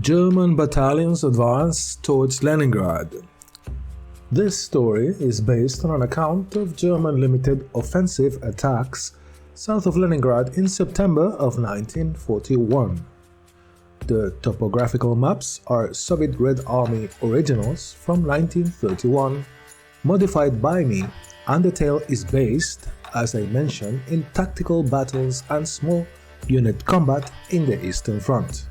German battalions advance towards Leningrad. This story is based on an account of German limited offensive attacks south of Leningrad in September of 1941. The topographical maps are Soviet Red Army originals from 1931, modified by me, and the tale is based, as I mentioned, in tactical battles and small unit combat in the Eastern Front,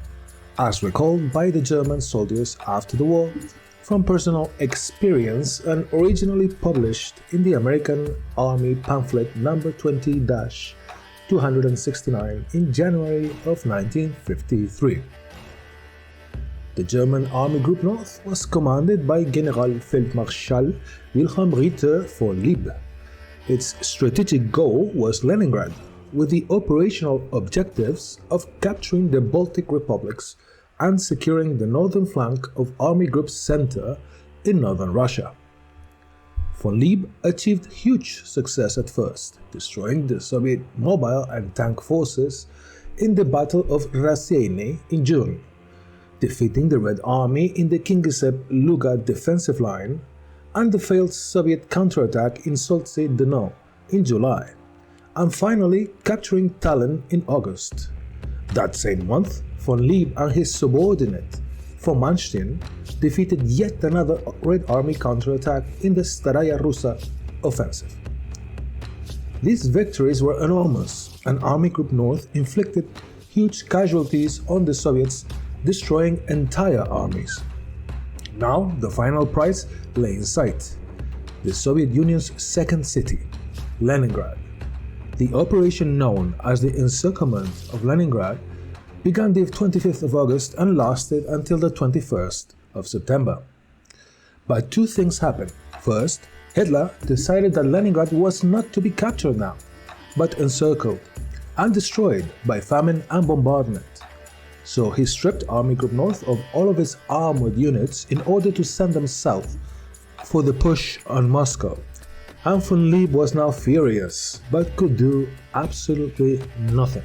as recalled by the German soldiers after the war from personal experience and originally published in the American Army pamphlet number 20-269 in January of 1953. The German Army Group North was commanded by Generalfeldmarschall Wilhelm Ritter von Lieb. Its strategic goal was Leningrad, with the operational objectives of capturing the Baltic republics and securing the northern flank of Army Group Center in northern Russia. Von Lieb achieved huge success at first, destroying the Soviet mobile and tank forces in the Battle of Raseiniai in June, defeating the Red Army in the Kingisepp-Luga defensive line and the failed Soviet counterattack in Solzhenitsyn in July, and finally capturing Tallinn in August. That same month, von Lieb and his subordinate, von Manstein, defeated yet another Red Army counterattack in the Staraya Russa offensive. These victories were enormous, and Army Group North inflicted huge casualties on the Soviets, destroying entire armies. Now, the final prize lay in sight: the Soviet Union's second city, Leningrad. The operation known as the Encirclement of Leningrad began the 25th of August and lasted until the 21st of September. But two things happened. First, Hitler decided that Leningrad was not to be captured now, but encircled and destroyed by famine and bombardment. So he stripped Army Group North of all of its armored units in order to send them south for the push on Moscow. And von Lieb was now furious, but could do absolutely nothing.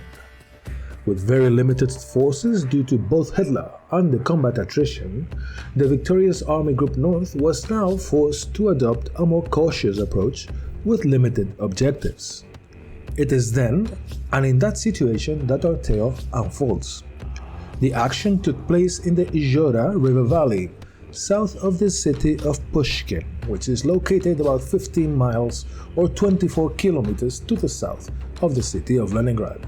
With very limited forces due to both Hitler and the combat attrition, the victorious Army Group North was now forced to adopt a more cautious approach with limited objectives. It is then, and in that situation, that our tale unfolds. The action took place in the Izhora River Valley, south of the city of Pushkin, which is located about 15 miles or 24 kilometers to the south of the city of Leningrad.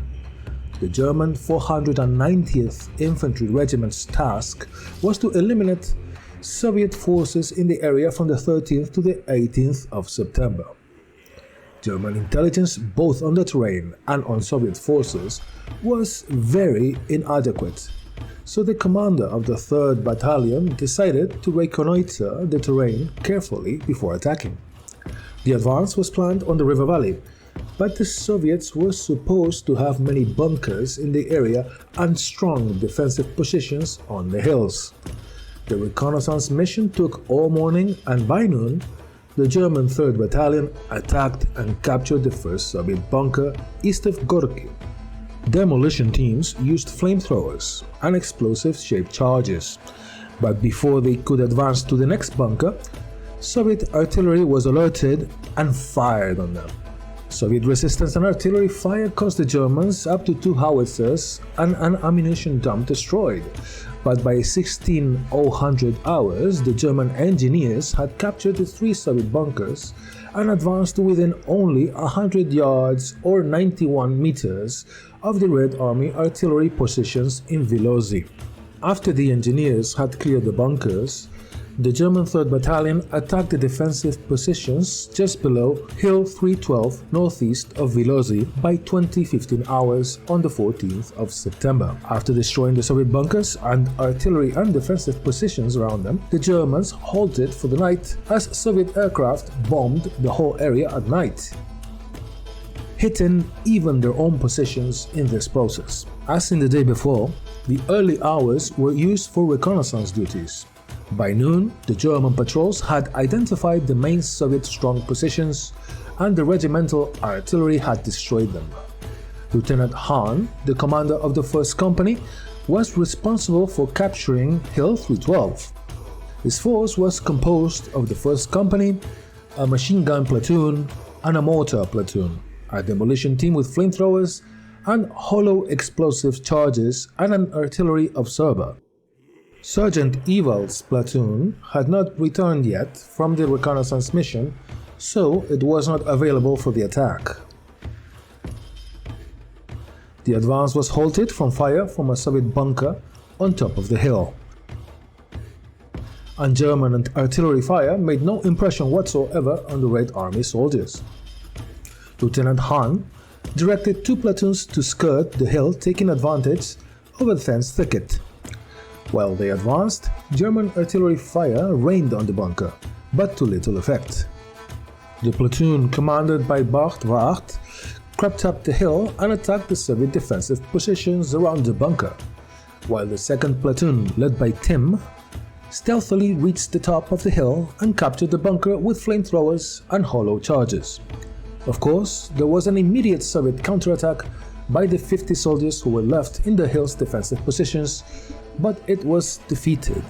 The German 490th Infantry Regiment's task was to eliminate Soviet forces in the area from the 13th to the 18th of September. German intelligence, both on the terrain and on Soviet forces, was very inadequate, so the commander of the 3rd Battalion decided to reconnoiter the terrain carefully before attacking. The advance was planned on the river valley, but the Soviets were supposed to have many bunkers in the area and strong defensive positions on the hills. The reconnaissance mission took all morning, and by noon, the German 3rd Battalion attacked and captured the first Soviet bunker east of Gorky. Demolition teams used flamethrowers and explosive-shaped charges, but before they could advance to the next bunker, Soviet artillery was alerted and fired on them. Soviet resistance and artillery fire caused the Germans up to 2 howitzers and an ammunition dump destroyed, but by 16:00 hours, the German engineers had captured the 3 Soviet bunkers and advanced to within only 100 yards or 91 meters of the Red Army artillery positions in Vilozi. After the engineers had cleared the bunkers, the German 3rd Battalion attacked the defensive positions just below Hill 312 northeast of Vilozi by 20:15 hours on the 14th of September. After destroying the Soviet bunkers and artillery and defensive positions around them, the Germans halted for the night as Soviet aircraft bombed the whole area at night, hitting even their own positions in this process. As in the day before, the early hours were used for reconnaissance duties. By noon, the German patrols had identified the main Soviet strong positions, and the regimental artillery had destroyed them. Lieutenant Hahn, the commander of the 1st Company, was responsible for capturing Hill 312. His force was composed of the 1st Company, a machine gun platoon, and a mortar platoon, a demolition team with flamethrowers and hollow explosive charges, and an artillery observer. Sergeant Ewald's platoon had not returned yet from the reconnaissance mission, so it was not available for the attack. The advance was halted from fire from a Soviet bunker on top of the hill, and German artillery fire made no impression whatsoever on the Red Army soldiers. Lieutenant Hahn directed 2 platoons to skirt the hill, taking advantage of a dense thicket. While they advanced, German artillery fire rained on the bunker, but to little effect. The platoon, commanded by Bart Wacht, crept up the hill and attacked the Soviet defensive positions around the bunker, while the 2nd platoon, led by Tim, stealthily reached the top of the hill and captured the bunker with flamethrowers and hollow charges. Of course, there was an immediate Soviet counterattack by the 50 soldiers who were left in the hill's defensive positions, but it was defeated.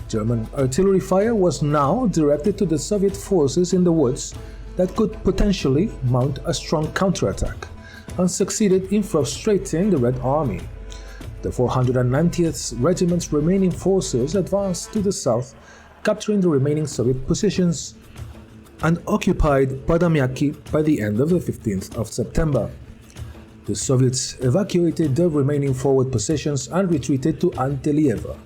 German artillery fire was now directed to the Soviet forces in the woods that could potentially mount a strong counterattack, and succeeded in frustrating the Red Army. The 490th Regiment's remaining forces advanced to the south, capturing the remaining Soviet positions, and occupied Padamiaki by the end of the 15th of September. The Soviets evacuated their remaining forward positions and retreated to Antelevo.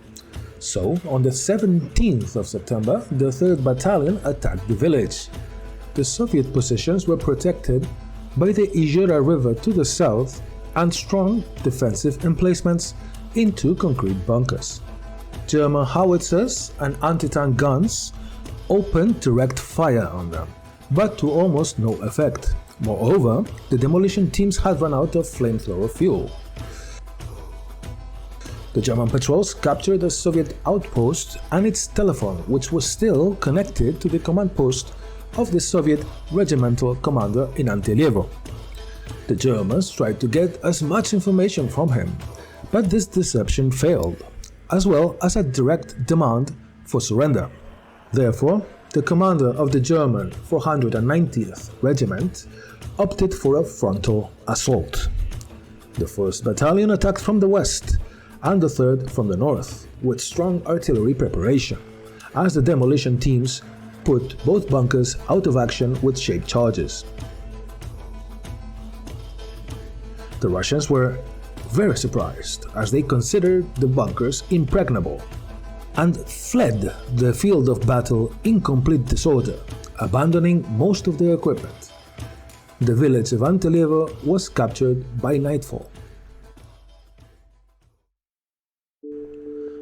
So, on the 17th of September, the 3rd Battalion attacked the village. The Soviet positions were protected by the Izhira River to the south and strong defensive emplacements in 2 concrete bunkers. German howitzers and anti-tank guns opened direct fire on them, but to almost no effect. Moreover, the demolition teams had run out of flamethrower fuel. The German patrols captured a Soviet outpost and its telephone, which was still connected to the command post of the Soviet regimental commander in Antelevo. The Germans tried to get as much information from him, but this deception failed, as well as a direct demand for surrender. Therefore, the commander of the German 490th Regiment opted for a frontal assault. The 1st Battalion attacked from the west, and the 3rd from the north, with strong artillery preparation, as the demolition teams put both bunkers out of action with shaped charges. The Russians were very surprised, as they considered the bunkers impregnable, and fled the field of battle in complete disorder, abandoning most of their equipment. The village of Antelevo was captured by nightfall.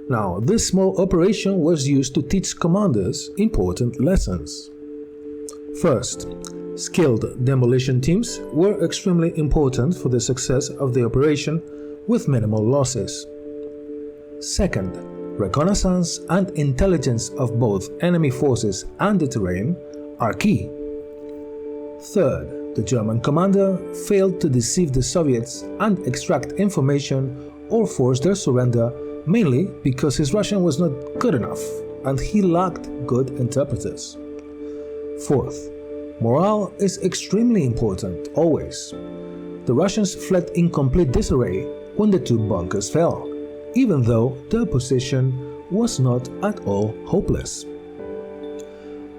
Now, this small operation was used to teach commanders important lessons. First, skilled demolition teams were extremely important for the success of the operation with minimal losses. Second, reconnaissance and intelligence of both enemy forces and the terrain are key. Third, the German commander failed to deceive the Soviets and extract information or force their surrender, mainly because his Russian was not good enough and he lacked good interpreters. Fourth, morale is extremely important, always. The Russians fled in complete disarray when the 2 bunkers fell, even though their position was not at all hopeless.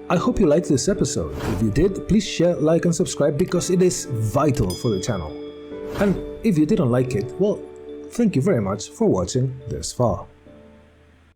I hope you liked this episode. If you did, please share, like and subscribe because it is vital for the channel. And if you didn't like it, well, thank you very much for watching this far.